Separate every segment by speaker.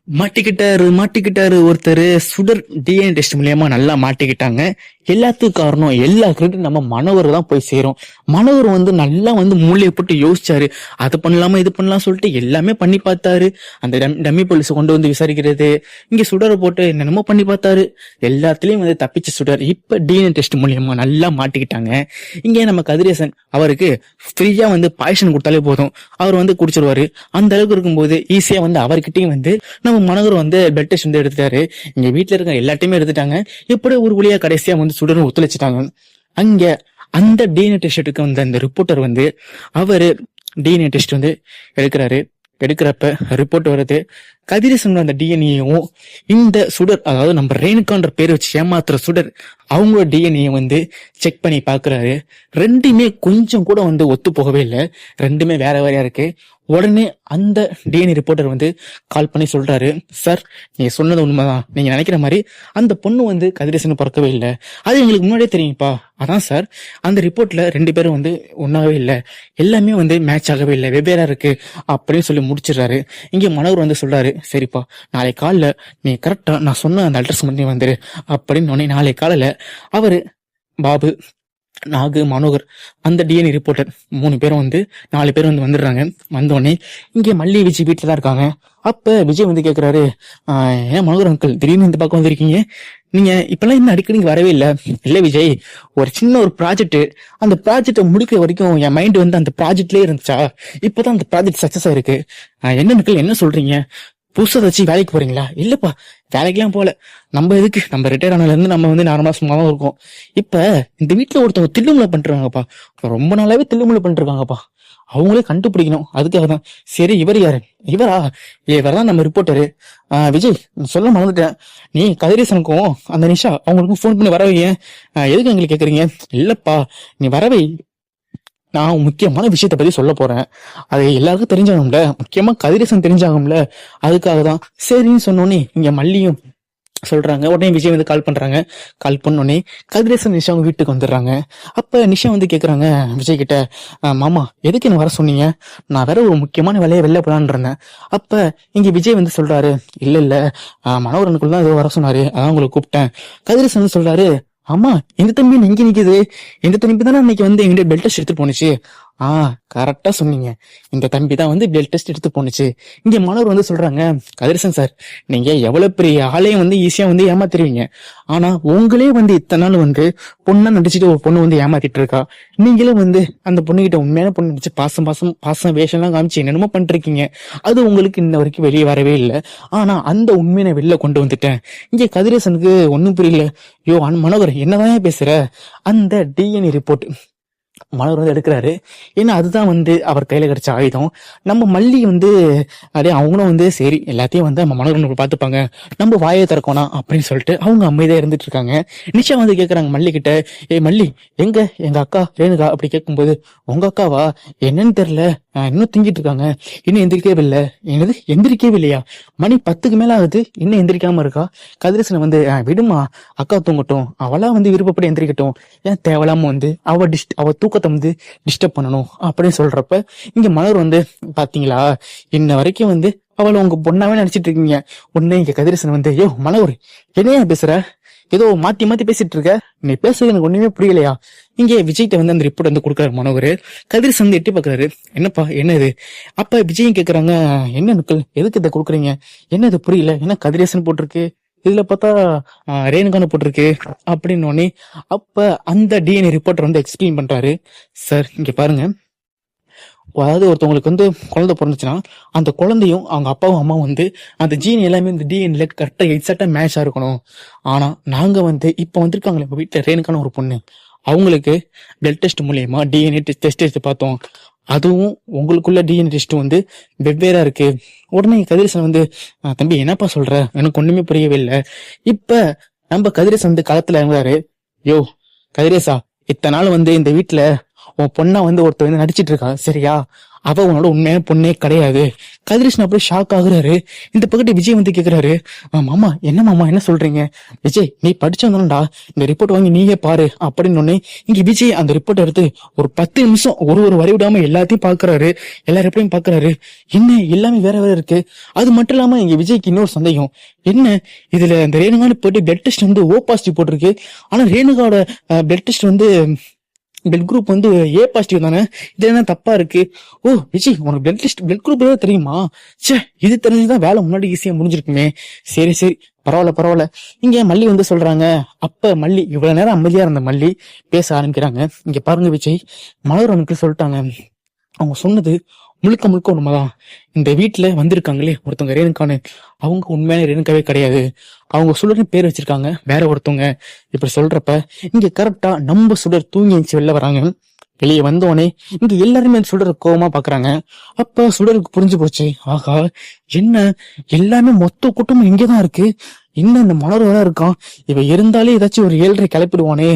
Speaker 1: மாட்டிக்கிட்டாரு ஒருத்தர். சுடர் DNA test மூலியமா நல்லா மாட்டிக்கிட்டாங்க. எல்லாத்துக்கும் காரணம், எல்லா கிரெடிட் நம்ம மனோகர் தான் போய் சேரும். மனோகர் வந்து நல்லா வந்து மூளையை போட்டு யோசிச்சாரு. அது பண்ணலாமா இது பண்ணலாம் சொல்லிட்டு எல்லாமே பண்ணி பார்த்தாரு. அந்த டம்மி போலீஸ் கொண்டு வந்து விசாரிக்கிறது, இங்க சுடரை போட்டு என்னென்னமோ பண்ணி பார்த்தாரு. எல்லாத்துலயும் வந்து தப்பிச்ச சுடர் இப்ப டிஎன்ஏ டெஸ்ட் மூலியமா நல்லா மாட்டிக்கிட்டாங்க. இங்க நம்ம கதிரேசன் அவருக்கு ஃப்ரீயா வந்து பாய்சன் கொடுத்தாலே போதும், அவர் வந்து குடிச்சிருவாரு. அந்த அளவுக்கு இருக்கும்போது ஈஸியா வந்து அவர்கிட்டயும் வந்து நம்ம மனோகர் வந்து பிளட் டெஸ்ட் வந்து எடுத்துட்டாரு. இங்க வீட்டுல இருக்க எல்லாத்தையுமே எடுத்துட்டாங்க. இப்படி ஒரு வழியா கடைசியா வந்து சுடர்னு ஒத்துழைச்சிட்டாங்க. அங்க அந்த டிஎன்ஏ டெஸ்ட் வந்த அந்த ரிப்போர்ட்டர் வந்து அவரு டிஎன்ஏ டெஸ்ட் வந்து எடுக்கிறப்ப ரிப்போர்ட் வருது. கதிரேசன் அந்த டிஎன்ஏயும் இந்த சுடர், அதாவது நம்ம ரேணுகான்ற பேர் வச்சு ஏமாத்துற சுடர், அவங்களோட டிஎன்ஏ வந்து செக் பண்ணி பாக்குறாரு. ரெண்டுமே கொஞ்சம் கூட வந்து ஒத்து போகவே இல்லை. ரெண்டுமே வேற வேறையா இருக்கு. உடனே அந்த டிஎன்ஏ ரிப்போர்ட்டர் வந்து கால் பண்ணி சொல்றாரு, சார் நீங்க சொன்னது உண்மைதான். நீங்க நினைக்கிற மாதிரி அந்த பொண்ணு வந்து கதிரேசன் பிறக்கவே இல்லை. அது எங்களுக்கு முன்னாடியே தெரியும்ப்பா. அதான் சார் அந்த ரிப்போர்ட்ல ரெண்டு பேரும் வந்து ஒன்னாவே இல்லை, எல்லாமே வந்து மேட்ச் ஆகவே இல்லை, வெவ்வேறா இருக்கு அப்படின்னு சொல்லி முடிச்சிடுறாரு. இங்க மனோகர் வந்து சொல்றாரு, சரிப்பா நாளை காலைல நீ கரெக்டா நான் சொன்ன அந்த அட்ரஸ் பண்ணி வந்துரு அப்படின்னு. நாளை காலையில அவரு பாபு, நாகு, மனோகர், அந்த டிஎன்ஏ ரிப்போர்ட்டர் 3 பேரும் வந்து 4 பேர் வந்து வந்துடுறாங்க. வந்தோடனே இங்கே மல்லி விஜய் வீட்டுல தான் இருக்காங்க. அப்ப விஜய் வந்து கேக்குறாரு, ஏன் மனோகர் அங்கிள் திடீர்னு இந்த பக்கம் வந்திருக்கீங்க, நீங்க இப்பெல்லாம் இன்னும் அடிக்கடி வரவே இல்லை. இல்ல விஜய், ஒரு சின்ன ஒரு ப்ராஜெக்ட், அந்த ப்ராஜெக்டை முடிக்கிற வரைக்கும் என் மைண்ட் வந்து அந்த ப்ராஜெக்ட்லயே இருந்துச்சா, இப்பதான் அந்த ப்ராஜெக்ட் சக்சஸ் ஆயிருக்கு. என்ன அங்கிள் என்ன சொல்றீங்க, புதுசா வச்சு வேலைக்கு போறீங்களா? இல்லப்பா வேலைக்கெல்லாம் போல, நம்ம எதுக்கு, நம்ம ரிட்டையர் ஆனதுல இருந்து நம்ம வந்து நார்மலா சும்மா தான் இருக்கோம். இப்ப இந்த வீட்டுல ஒருத்தவங்க தில்லுமுலை பண்றாங்கப்பா, ரொம்ப நாளாவே தில்லுமுலை பண்ணிருக்காங்கப்பா, அவங்களே கண்டுபிடிக்கணும். அதுக்காக தான். சரி இவர் யாரு? இவர் தான் நம்ம ரிப்போர்ட்டரு. விஜய் சொல்ல மறந்துட்டேன், நீ கதிரேசனுக்கும் அந்த நிஷா அவங்களுக்கும் போன் பண்ணி வரவைய, எதுக்கு எங்களுக்கு கேக்குறீங்க? இல்லப்பா நீ வரவை, நான் முக்கியமான விஷயத்த பத்தி சொல்ல போறேன், அது எல்லாருக்கும் தெரிஞ்சாகும்ல, முக்கியமா கதிரேசன் தெரிஞ்சாகும்ல, அதுக்காக தான். சரின்னு சொன்னோன்னே இங்க மல்லியும் சொல்றாங்க. உடனே விஜய் வந்து கால் பண்றாங்க. கால் பண்ணோடனே கதிரேசன் நிஷா அவங்க வீட்டுக்கு வந்துடுறாங்க. அப்ப நிஷா வந்து கேக்குறாங்க விஜய் கிட்ட, மாமா எதுக்கு என்ன வர சொன்னீங்க, நான் வேற ஒரு முக்கியமான வேலையை வெளில போலான்னு இருந்தேன். அப்ப இங்க விஜய் வந்து சொல்றாரு, இல்ல மனோகரனுக்குள்ள தான் ஏதோ வர சொன்னாரு, அதான் உங்களை கூப்பிட்டேன். கதிரேசன் வந்து சொல்றாரு, ஆமா இந்த தம்பி எங்க நிக்குது, இந்த தம்பி தானே இன்னைக்கு வந்து எங்கிட்ட பெல்ட் டெஸ்ட் எடுத்து போனுச்சு. கரெக்டா சொன்னீங்க, இந்த தம்பி தான் வந்து பெல்ட் டெஸ்ட் எடுத்து போனுச்சு. இங்க மனோர் வந்து சொல்றாங்க, கதிரேசன் சார் நீங்க எவ்வளவு பெரிய ஆளையும் வந்து ஈஸியா வந்து ஏமாத்திருவீங்க, ஆனா உங்களே வந்து இத்தனை நாள் வந்து பொண்ணா நடிச்சுட்டு ஒரு பொண்ணு வந்து ஏமாத்திட்டு இருக்கா, நீங்களும் வந்து அந்த பொண்ணுகிட்ட உண்மையான பொண்ணு நடிச்சு பாசம் வேஷம் எல்லாம் காமிச்சு என்னென்னமோ பண்ணிருக்கீங்க, அது உங்களுக்கு இன்ன வரைக்கும் வெளியே வரவே இல்லை. ஆனா அந்த உண்மையை வெளில கொண்டு வந்துட்டேன். இங்க கதிரேசனுக்கு ஒன்னும் புரியல. யோ மனோகர் என்னதான் பேசுற, அந்த டிஎன்ஏ ரிப்போர்ட் மனோகர் வந்து எடுக்கிறாரு. ஏன்னா அதுதான் வந்து அவர் கையில கிடைச்ச ஆயுதம். நம்ம மல்லி வந்து அப்படியே அவங்களும் வந்து சரி எல்லாத்தையும் வந்து நம்ம மனோகர் பார்த்துப்பாங்க, நம்ம வாயை திறக்கணும் அப்படின்னு சொல்லிட்டு அவங்க அமைதியா இருந்துட்டு இருக்காங்க. நிஷா வந்து கேக்குறாங்க மல்லி கிட்ட, மல்லி எங்க அக்கா ரேணுகா அப்படி கேட்கும்போது, உங்க அக்காவா, என்னன்னு தெரியல, இன்னும் திங்கிட்டு இருக்காங்க, இன்னும் எந்திரிக்கவே இல்லை. என்னது எந்திரிக்கவே இல்லையா, மணி 10க்கு மேல ஆகுது, இன்னும் எந்திரிக்காம இருக்கா. கதிரேசன் வந்து விடுமா அக்கா தூங்கட்டும், அவளா வந்து விருப்பப்படி எந்திரிக்கட்டும், ஏன் தேவலாம வந்து அவ தூக்கத்தை வந்து டிஸ்டர்ப் பண்ணணும் அப்படின்னு சொல்றப்ப இங்க மலர் வந்து, பாத்தீங்களா இன்ன வரைக்கும் வந்து அவளை உங்க பொண்ணாவே நினைச்சிட்டு இருக்கீங்க. உடனே இங்க கதிரேசன் வந்து, மலர் என்னையா பேசுற, ஏதோ மாத்தி பேசிட்டு இருக்க, நீ பேசுறது எனக்கு ஒண்ணுமே புரியலையா. இங்க விஜய்கிட்ட வந்து அந்த ரிப்போர்ட் வந்து கொடுக்குறாரு மனோகர். கதிரேசன் வந்து எட்டி பாக்குறாரு, என்னப்பா என்ன இது. அப்ப விஜயும் கேக்குறாங்க, என்ன நுக்கள் எதுக்கு இதை கொடுக்குறீங்க, என்ன இது புரியல, என்ன கதிரேசன் போட்டிருக்கு, இதுல பார்த்தா ரேணுகான போட்டிருக்கு அப்படின்னு. அப்ப அந்த டிஎன்ஏ ரிப்போர்ட்டர் வந்து எக்ஸ்பிளைன் பண்றாரு, சார் இங்க பாருங்க, அதாவது ஒருத்தவங்களுக்கு வந்து குழந்தை பிறந்துச்சுன்னா அந்த குழந்தையும் அவங்க அப்பாவும் அம்மாவும் வந்து அந்த ஜீன் எல்லாமே இந்த டிஎன்ஏல கரெக்டா எக்ஸாக்டா மேட்சா இருக்கணும். ஆனா நாங்க வந்து இப்ப வந்திருக்காங்களே இப்ப வீட்டுல ரேணுகான ஒரு பொண்ணு, அவங்களுக்கு பிளட் டெஸ்ட் மூலியமா டிஎன்ஏ டெஸ்ட் எடுத்து பார்த்தோம், அதுவும் உங்களுக்குள்ள டிஎன்ஏ டெஸ்ட் வந்து வெவ்வேறா இருக்கு. உடனே கதிரேசன் வந்து, தம்பி என்னப்பா சொல்ற, எனக்கு ஒண்ணுமே புரியவே இல்லை. இப்ப நம்ம கதிரேசன் வந்து களத்துல இறங்குறாரு. யோ கதிரேசா, இத்தனை நாள் வந்து இந்த வீட்டுல உன் பொண்ணா வந்து ஒருத்தர் வந்து நடிச்சிட்டு இருக்கா சரியா, அவ உன்னோட உண்மையான பொண்ணே கிடையாது. கதிரேசன் அப்படியே ஷாக் ஆகுறாரு. இந்த பக்கத்து விஜய் வந்து கேக்குறாரு, மாமா என்ன மாமா என்ன சொல்றீங்க? விஜய் நீ படிச்சவன்டா, இந்த ரிப்போர்ட் வாங்கி நீயே பாரு அப்படின்னு ஒன்னே இங்க விஜய் அந்த ரிப்போர்ட் எடுத்து ஒரு 10 நிமிஷம் ஒரு வரி விடாம எல்லாத்தையும் பாக்குறாரு. எல்லா ரிப்போர்ட்டையும் பாக்குறாரு. என்ன எல்லாமே வேற வேற இருக்கு. அது மட்டும் இல்லாம இங்க விஜய்க்கு இன்னொரு சந்தேகம். என்ன இதுல இந்த ரேணுகான்னு போயிட்டு பிளட் டெஸ்ட் வந்து O பாசிட்டிவ் போட்டிருக்கு. ஆனா ரேணுகாவோட பிளட் டெஸ்ட் வந்து பிளட் குரூப் வந்து A பாசிட்டிவ் தானே. இது என்ன தப்பா இருக்கு? ஓ விஜய் உனக்கு பிளட் குரூப் ஏதாவது தெரியுமா? சே இது தெரிஞ்சுதான் வேலை முன்னாடி ஈஸியா முடிஞ்சிருக்குமே. சரி சரி பரவாயில்ல. இங்க மல்லி வந்து சொல்றாங்க. அப்ப மல்லி இவ்வளவு நேரம் அமைதியா இருந்த மல்லி பேச ஆரம்பிக்கிறாங்க. இங்க பாருங்க விஜய், மனோரமனுக்கு சொல்லிட்டாங்க. அவங்க சொன்னது முழுக்க முழுக்க உண்மைதான். இந்த வீட்டுல வந்திருக்காங்களே ஒருத்தவங்க ரேணுகான்னு, அவங்க உண்மையான ரேணுகாவே கிடையாது. அவங்க சுடர்னு பேர் வச்சிருக்காங்க வேற ஒருத்தவங்க. இப்படி சொல்றப்ப இங்க கரெக்டா நம்ம சுடர் தூங்கி எழுந்து வெளில வராங்க. வெளியே வந்தோடனே இங்க எல்லாருமே சுடர் கோவமா பாக்குறாங்க. அப்ப சுடருக்கு புரிஞ்சு போச்சு, ஆகா என்ன எல்லாமே மொத்த கூட்டமும் இங்கதான் இருக்கு, இன்னும் இந்த மலர்வரா இருக்கான், இவ இருந்தாலே ஏதாச்சும் ஒரு 7:30 கிளப்பிடுவானே,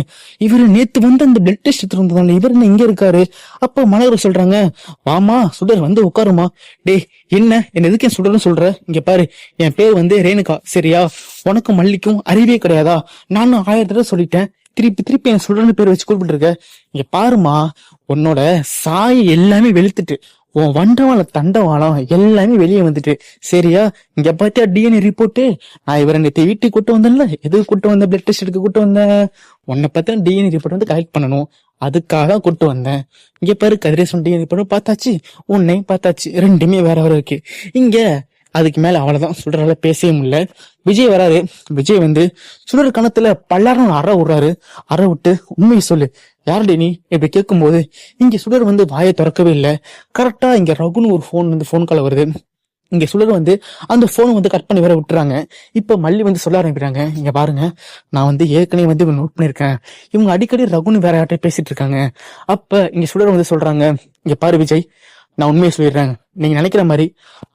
Speaker 1: இவரு நேத்து வந்து அந்த பிளட் டெஸ்ட் எடுத்துட்டு வந்ததானே, இவர் என்ன இங்க இருக்காரு? அப்ப மலர் சொல்றாங்க, வாமா சுடர் வந்து உட்காருமா. டேய் என்ன எதுக்கு என் சுடர்னு சொல்ற? இங்க பாரு, என் பேர் வந்து ரேணுகா சரியா? உனக்கும் மல்லிக்கும் அறிவே கிடையாதா? நானும் 1000 தடவை சொல்லிட்டேன், திருப்பி என் சுடர்னு பேர் வச்சு கூப்பிட்டு இருக்க. இங்க பாருமா, உன்னோட சாய் எல்லாமே வெளுத்துட்டு, உன் வண்டவாளம் தண்டவாளம் எல்லாமே வெளியே வந்துட்டு சரியா? இங்க பாத்தியா DNA ரிப்போர்ட்டு, நான் இவரை நேற்று வீட்டுக்கு கூட்டு வந்தேன்ல, எதுக்கு கூட்டு வந்தேன்? பிளட் டெஸ்ட் எடுக்க கூட்டு வந்தேன். உன்னை பார்த்தா DNA ரிப்போர்ட் வந்து கலெக்ட் பண்ணணும், அதுக்காக கூட்டு வந்தேன். இங்க பாரு கதிரேசன் DNA ரிப்போர்ட் பார்த்தாச்சு, உன்னையும் பார்த்தாச்சு, ரெண்டுமே வேற வேற இருக்கு. இங்க அதுக்கு மேல அவ்வளவுதான், சுடரால பேசவே முடியல. விஜய் வராரு. விஜய் வந்து சுடர் கணத்துல பல்லாரம் அற விடுறாரு. அற விட்டு உண்மையை சொல்லு, யாருடைய நீ இப்படி கேட்கும் போது இங்க சுடர் வந்து வாயை திறக்கவே இல்லை. கரெக்டா இங்க ரகுன்னு ஒரு போன் கால் வருது. இங்க சுடர் வந்து அந்த போனை வந்து கட் பண்ணி வேற விட்டுறாங்க. இப்ப மல்லி வந்து சொல்ல ஆரம்பிக்கிறாங்க, இங்க பாருங்க நான் வந்து ஏற்கனவே வந்து நோட் பண்ணிருக்கேன், இவங்க அடிக்கடி ரகுன்னு வேற யார்கிட்ட பேசிட்டு இருக்காங்க. அப்ப இங்க சுடர் வந்து சொல்றாங்க, இங்க பாரு விஜய், நான் உண்மையை சொல்லிடுறேன், நீங்க நினைக்கிற மாதிரி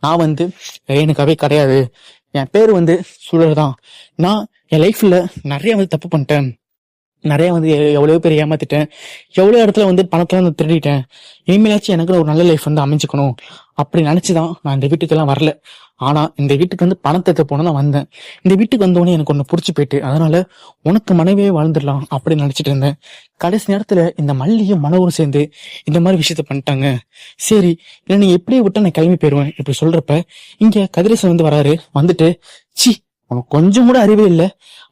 Speaker 1: நான் வந்து ரேணுகாவே கிடையாது. என் பேரு வந்து சுடர் தான். நான் என் லைஃப்ல நிறைய வந்து தப்பு பண்ணிட்டேன், நிறைய வந்து எவ்வளவு பேர் ஏமாத்திட்டேன், எவ்வளவு இடத்துல வந்து பணத்தெல்லாம் வந்து திருடிட்டேன். இனிமேலாச்சும் எனக்கு ஒரு நல்ல லைஃப் வந்து அமைச்சுக்கணும் அப்படி நினைச்சுதான் நான் இந்த வீட்டுக்கெல்லாம் வரல. ஆனா இந்த வீட்டுக்கு வந்து பணத்தை போன தான் வந்தேன். இந்த வீட்டுக்கு வந்தோடனே எனக்கு ஒண்ணு புடிச்சு போயிட்டு, அதனால உனக்கு மனைவியே வாழ்ந்துடலாம் அப்படின்னு நினைச்சிட்டு இருந்தேன். கடைசி நேரத்துல இந்த மல்லியும் மனோரும் சேர்ந்து இந்த மாதிரி விஷயத்த பண்ணிட்டாங்க. சரி இல்ல நீ எப்படியே விட்டா நான் கிளம்பி போயிருவேன் இப்படி சொல்றப்ப இங்க கதிரேசன் வந்து வராரு. வந்துட்டு சி உனக்கு கொஞ்சம் கூட அறிவே இல்லை,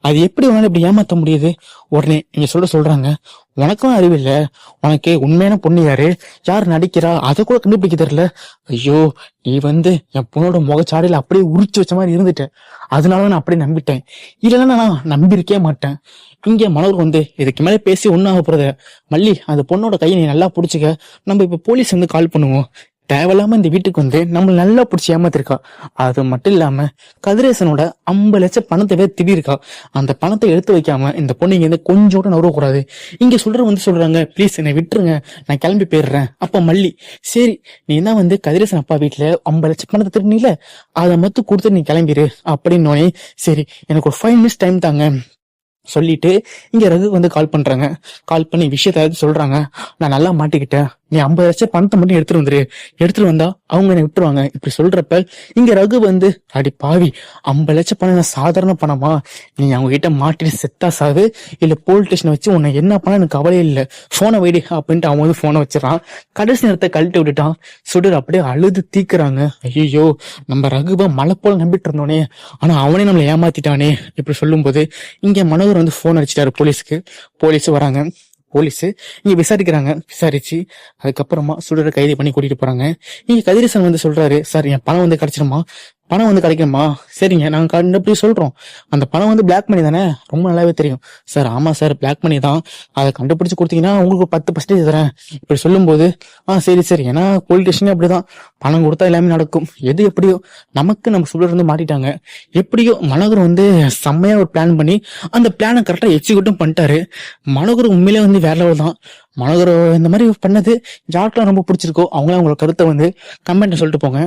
Speaker 1: அது எப்படி உன்னால இப்படி ஏமாத்த முடியுது? உடனே நீங்க சொல்றாங்க, உனக்கும் அறிவு இல்ல, உனக்கு உண்மையான பொண்ணு யாரு நடிக்கிறா அதை கூட கண்டுபிடிக்க தெரியல. ஐயோ நீ வந்து என் பொண்ணோட முகச்சாடையில அப்படியே உரிச்சு வச்ச மாதிரி இருந்துட்ட, அதனால நான் அப்படியே நம்பிட்டேன், இல்லைன்னா நான் நம்பியிருக்கே மாட்டேன். இங்க மனோர் வந்து இதுக்கு மேல பேசி ஒன்னாக போறத, மல்லி அந்த பொண்ணோட கையை நீ நல்லா புடிச்சுக்க, நம்ம இப்ப போலீஸ் வந்து கால் பண்ணுவோம். தேவையில்லாம இந்த வீட்டுக்கு வந்து நம்மள நல்லா பிடிச்சி ஏமாத்திருக்கா. அது மட்டும் இல்லாம கதிரேசனோட 50 லட்சம் பணத்தை வேற திடீர்க்கா. அந்த பணத்தை எடுத்து வைக்காம இந்த பொண்ணு இங்க இருந்து கொஞ்சம் கூட நவரக்கூடாது. இங்க சொல்றாங்க, ப்ளீஸ் என்னை விட்டுருங்க, நான் கிளம்பி போயிடுறேன். அப்ப மல்லி, சரி நீ தான் வந்து கதிரேசன் அப்பா வீட்டுல 50 லட்சம் பணத்தை திருநீல, அதை மட்டும் கொடுத்து நீ கிளம்பிடு அப்படின்னு. சரி எனக்கு ஒரு 5 மினிட்ஸ் டைம் தாங்க சொல்லிட்டு இங்க ரகு வந்து கால் பண்றாங்க. கால் பண்ணி விஷயத்த சொல்றாங்க, நான் நல்லா மாட்டிக்கிட்டேன், நீ 50 லட்சம் பணத்தை மட்டும் எடுத்துட்டு வந்தா அவங்க என்னை விட்டுருவாங்க இப்படி சொல்றப்ப இங்க ரகு வந்து, அடி பாவி 50 லட்சம் பணம் சாதாரண பணமா, நீ அவங்க கிட்ட மாட்டிட்டு செத்தா சாது, இல்ல போலீஸ் ஸ்டேஷன் வச்சு உன்னை என்ன பண்ண எனக்கு கவலையே இல்லை, போனை வைடி அப்படின்ட்டு அவன் வந்து போனை வச்சிடறான். கடைசி நேரத்தை கழட்டி விட்டுட்டான். சுடர் அப்படியே அழுது தீக்குறாங்க. ஐயோ நம்ம ரகுவை மலை போல நம்பிட்டு இருந்தோனே, ஆனா அவனே நம்மளை ஏமாத்திட்டானே இப்படி சொல்லும் போது இங்க மனோகர் வந்து போன் அடிச்சிட்டாரு போலீஸ்க்கு. போலீஸ் வராங்க. போலீஸ் இங்க விசாரிச்சு அதுக்கப்புறமா சுடரை கைது பண்ணி கூட்டிட்டு போறாங்க. இங்க கதிரேசன் வந்து சொல்றாரு, சார் என் பணம் வந்து கிடைச்சிருமா, பணம் வந்து கிடைக்குமா? சரிங்க நாங்க கண்டுபிடி சொல்றோம். அந்த பணம் வந்து பிளாக் மணி தானே? ரொம்ப நல்லாவே தெரியும் சார். ஆமா சார் பிளாக் மணி தான், அதை கண்டுபிடிச்சு கொடுத்தீங்கன்னா உங்களுக்கு 10% தரேன் இப்படி சொல்லும் போது, சரி ஏன்னா போலீஸ் ஸ்டேஷன் அப்படிதான், பணம் கொடுத்தா எல்லாமே நடக்கும். எது எப்படியோ நமக்கு நம்ம சுடர் வந்து மாட்டிட்டாங்க. எப்படியோ மனோகர் வந்து செம்மையா ஒரு பிளான் பண்ணி அந்த பிளானை கரெக்டா எக்ஸிக்யூட்டும் பண்ணிட்டாரு. மனோகர் உண்மையிலே வந்து வேற லெவல் தான். மனோகர் இந்த மாதிரி பண்ணது யாருக்கெல்லாம் ரொம்ப பிடிச்சிருக்கோ அவங்களாம் உங்களோட கருத்தை வந்து கமெண்ட்ல சொல்லிட்டு போங்க.